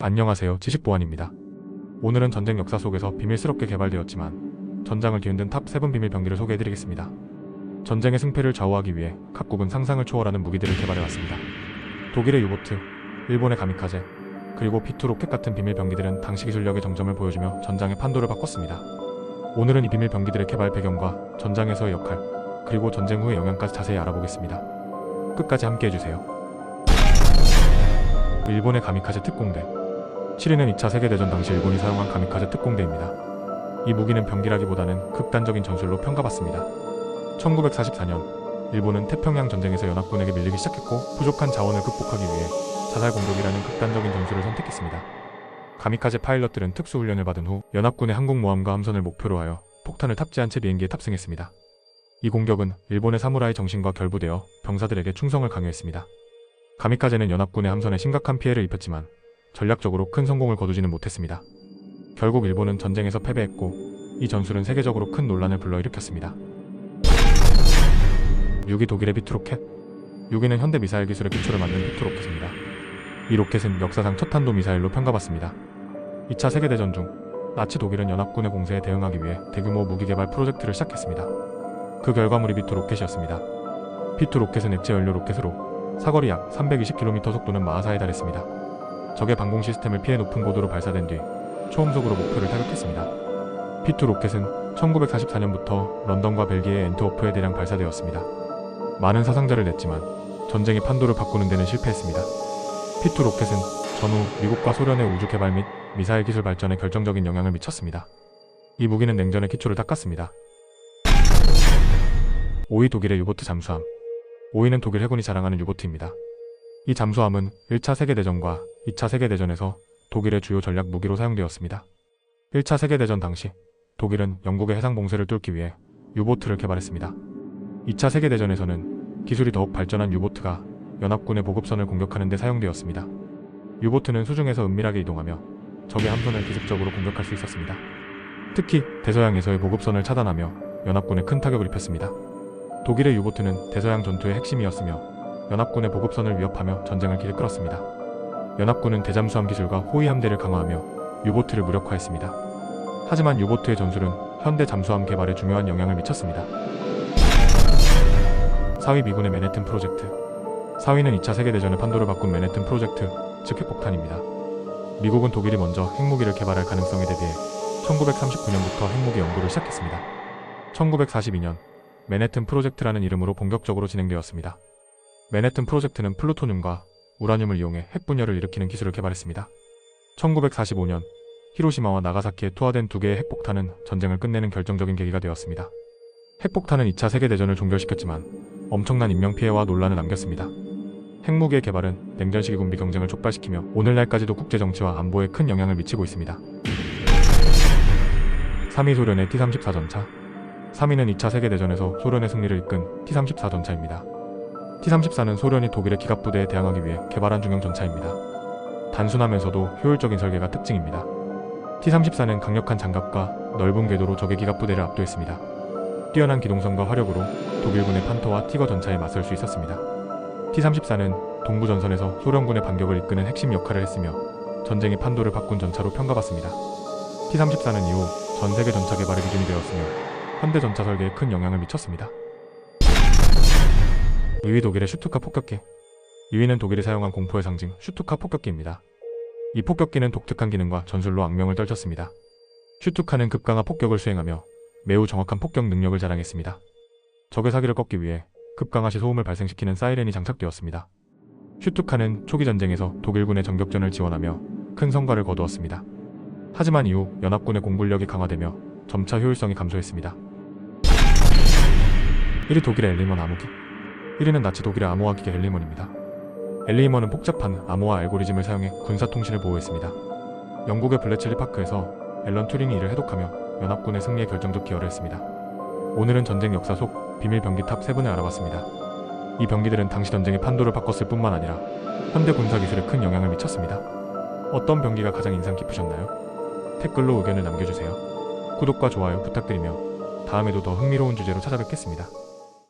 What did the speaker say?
안녕하세요, 지식보안입니다. 오늘은 전쟁 역사 속에서 비밀스럽게 개발되었지만 전장을 뒤흔든 탑 7 비밀 병기를 소개해드리겠습니다. 전쟁의 승패를 좌우하기 위해 각국은 상상을 초월하는 무기들을 개발해왔습니다. 독일의 유보트, 일본의 가미카제, 그리고 B2 로켓 같은 비밀 병기들은 당시 기술력의 정점을 보여주며 전장의 판도를 바꿨습니다. 오늘은 이 비밀 병기들의 개발 배경과 전장에서의 역할, 그리고 전쟁 후의 영향까지 자세히 알아보겠습니다. 끝까지 함께 해주세요. 일본의 가미카제 특공대. 7위는 2차 세계대전 당시 일본이 사용한 가미카제 특공대입니다. 이 무기는 병기라기보다는 극단적인 전술로 평가받습니다. 1944년, 일본은 태평양 전쟁에서 연합군에게 밀리기 시작했고 부족한 자원을 극복하기 위해 자살 공격이라는 극단적인 전술을 선택했습니다. 가미카제 파일럿들은 특수훈련을 받은 후 연합군의 항공모함과 함선을 목표로 하여 폭탄을 탑재한 채 비행기에 탑승했습니다. 이 공격은 일본의 사무라이 정신과 결부되어 병사들에게 충성을 강요했습니다. 가미카제는 연합군의 함선에 심각한 피해를 입혔지만 전략적으로 큰 성공을 거두지는 못했습니다. 결국 일본은 전쟁에서 패배했고 이 전술은 세계적으로 큰 논란을 불러일으켰습니다. 6위 독일의 B2 로켓. 6위는 현대 미사일 기술의 기초를 만든 B2 로켓입니다. 이 로켓은 역사상 첫 탄도 미사일로 평가받습니다. 2차 세계대전 중 나치 독일은 연합군의 공세에 대응하기 위해 대규모 무기 개발 프로젝트를 시작했습니다. 그 결과물이 B2 로켓이었습니다. B2 로켓은 액체 연료 로켓으로 사거리 약 320km 속도는 마하사에 달했습니다. 적의 방공 시스템을 피해 높은 고도로 발사된 뒤 초음속으로 목표를 타격했습니다. B2 로켓은 1944년부터 런던과 벨기에의 엔트워프에 대량 발사되었습니다. 많은 사상자를 냈지만 전쟁의 판도를 바꾸는 데는 실패했습니다. B2 로켓은 전후 미국과 소련의 우주 개발 및 미사일 기술 발전에 결정적인 영향을 미쳤습니다. 이 무기는 냉전의 기초를 닦았습니다. 5위 독일의 유보트 잠수함. 5위는 독일 해군이 자랑하는 유보트입니다. 이 잠수함은 1차 세계대전과 2차 세계대전에서 독일의 주요 전략 무기로 사용되었습니다. 1차 세계대전 당시 독일은 영국의 해상 봉쇄를 뚫기 위해 유보트를 개발했습니다. 2차 세계대전에서는 기술이 더욱 발전한 유보트가 연합군의 보급선을 공격하는 데 사용되었습니다. 유보트는 수중에서 은밀하게 이동하며 적의 함선을 기습적으로 공격할 수 있었습니다. 특히 대서양에서의 보급선을 차단하며 연합군에 큰 타격을 입혔습니다. 독일의 유보트는 대서양 전투의 핵심이었으며 연합군의 보급선을 위협하며 전쟁을 길을 끌었습니다. 연합군은 대잠수함 기술과 호위 함대를 강화하며 유보트를 무력화했습니다. 하지만 유보트의 전술은 현대 잠수함 개발에 중요한 영향을 미쳤습니다. 4위 미군의 맨해튼 프로젝트. 4위는 2차 세계대전의 판도를 바꾼 맨해튼 프로젝트, 즉 핵폭탄입니다. 미국은 독일이 먼저 핵무기를 개발할 가능성에 대비해 1939년부터 핵무기 연구를 시작했습니다. 1942년, 맨해튼 프로젝트라는 이름으로 본격적으로 진행되었습니다. 맨해튼 프로젝트는 플루토늄과 우라늄을 이용해 핵분열을 일으키는 기술을 개발했습니다. 1945년, 히로시마와 나가사키에 투하된 두 개의 핵폭탄은 전쟁을 끝내는 결정적인 계기가 되었습니다. 핵폭탄은 2차 세계대전을 종결시켰지만 엄청난 인명피해와 논란을 남겼습니다. 핵무기의 개발은 냉전 시기 군비 경쟁을 촉발시키며 오늘날까지도 국제정치와 안보에 큰 영향을 미치고 있습니다. 3위 소련의 T-34 전차. 3위는 2차 세계대전에서 소련의 승리를 이끈 T-34 전차입니다. T-34는 소련이 독일의 기갑부대에 대항하기 위해 개발한 중형 전차입니다. 단순하면서도 효율적인 설계가 특징입니다. T-34는 강력한 장갑과 넓은 궤도로 적의 기갑부대를 압도했습니다. 뛰어난 기동성과 화력으로 독일군의 판터와 티거 전차에 맞설 수 있었습니다. T-34는 동부전선에서 소련군의 반격을 이끄는 핵심 역할을 했으며 전쟁의 판도를 바꾼 전차로 평가받습니다. T-34는 이후 전세계 전차 개발의 기준이 되었으며 현대 전차 설계에 큰 영향을 미쳤습니다. 2위 독일의 슈투카 폭격기. 2위는 독일이 사용한 공포의 상징 슈투카 폭격기입니다. 이 폭격기는 독특한 기능과 전술로 악명을 떨쳤습니다. 슈투카는 급강하 폭격을 수행하며 매우 정확한 폭격 능력을 자랑했습니다. 적의 사기를 꺾기 위해 급강하 시 소음을 발생시키는 사이렌이 장착되었습니다. 슈투카는 초기 전쟁에서 독일군의 전격전을 지원하며 큰 성과를 거두었습니다. 하지만 이후 연합군의 공군력이 강화되며 점차 효율성이 감소했습니다. 1위 독일의 엘리먼 암호기. 1위는 나치 독일의 암호화 기계 엘리먼입니다. 엘리먼은 복잡한 암호화 알고리즘을 사용해 군사 통신을 보호했습니다. 영국의 블래칠리 파크에서 앨런 튜링이 이를 해독하며 연합군의 승리에 결정적 기여를 했습니다. 오늘은 전쟁 역사 속 비밀 병기 탑 7을 알아봤습니다. 이 병기들은 당시 전쟁의 판도를 바꿨을 뿐만 아니라 현대 군사 기술에 큰 영향을 미쳤습니다. 어떤 병기가 가장 인상 깊으셨나요? 댓글로 의견을 남겨주세요. 구독과 좋아요 부탁드리며 다음에도 더 흥미로운 주제로 찾아뵙겠습니다.